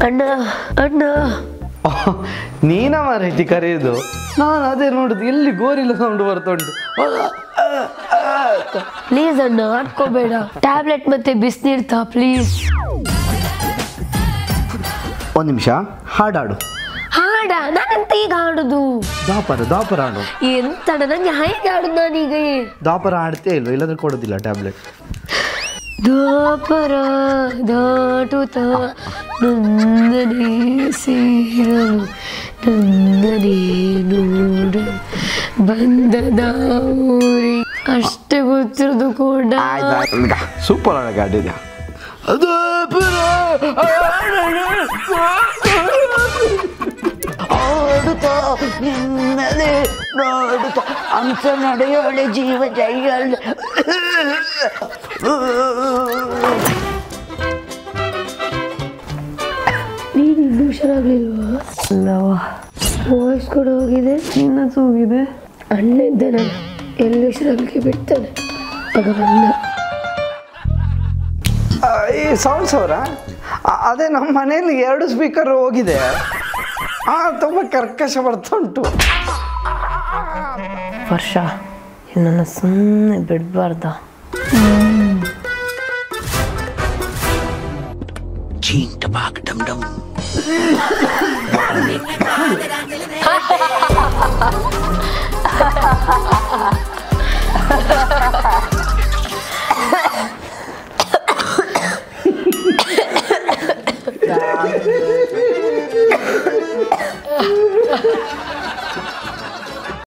ಅಣ್ಣ ಅಣ್ಣ ನೀನ ಮಾರೈತಿ ಕರೆಯುದು. ನಾನು ಅದೇ ನೋಡುದು, ಎಲ್ಲಿ ಗೋರಿಲ್ಲ ಸೌಂಡ್ ಬರ್ತುಂಟು. ಪ್ಲೀಸ್ ಅಣ್ಣ ಹಾಕೋಬೇಡ. ಟ್ಯಾಬ್ಲೆಟ್ ಮತ್ತೆ ಬಿಸಿನೀರು ತಾ ಪ್ಲೀಸ್. ಒಂದು ನಿಮಿಷ ಹಾಡಾಡು. ಹಾಡ? ನಾನಂತ ಈಗ ಹಾಡುದು. ದಾಪರ ಹಾಡು. ಎಂತಣ್ಣ ನಂಗೆ ಹೇಗೆ ಹಾಡುದು ನಾನೀಗ? ದಾಪರ ಹಾಡ್ತೇ ಇಲ್ವ? ಇಲ್ಲದ್ರೆ ಕೊಡೋದಿಲ್ಲ ಟ್ಯಾಬ್ಲೆಟ್. ದಾಪರ ದಾಟುತ್ತ ನಂದನೇ ಸೇರಲು ನಂದನೇ ನೋಡು ಬಂದದ ಊರಿ ಅಷ್ಟೇ ಗೊತ್ತಿರೋದು ಕೂಡ. ಸೂಪರ್ ಆಗಿ ಹಾಡಿದ್ಯಾ. ಆಡುತ್ತಾ ನಿನ್ನಲೆ ನೋಡುತ್ತಾ ಅಂಶ ನಡೆಯೋಳೆ ಜೀವ ಜೈಯಲ್ಲ. ನೀನು ಇನ್ನೂ ಹುಷಾರಾಗ್ಲಿಲ್ವಾ? ಅಲ್ಲವಾ, ವಾಯ್ಸ್ ಕೂಡ ಹೋಗಿದೆ, ನಿನ್ನದು ಹೋಗಿದೆ. ಅಣ್ಣ ಇದ್ದ ನಾನು ಎಲ್ಲಿ ಹುಷಾರಾಗ್ಲಿಕ್ಕೆ ಬಿಡ್ತಾನೆ. ಆಗ ಬಂದ ಈ ಸೌಂಡ್ಸ್ ಅವರ ಅದೇ ನಮ್ಮ ಮನೆಯಲ್ಲಿ 2 ಸ್ಪೀಕರ್ ಹೋಗಿದೆ. ತುಂಬ ಕರ್ಕಶ ಬರ್ತುಂಟು. ವರ್ಷ ನನ್ನ ಸುಮ್ಮನೆ ಬಿಡಬಾರ್ದ. ಚೀಂಟ ಬಾಗ್ ಡಮ್ ಡಮ್.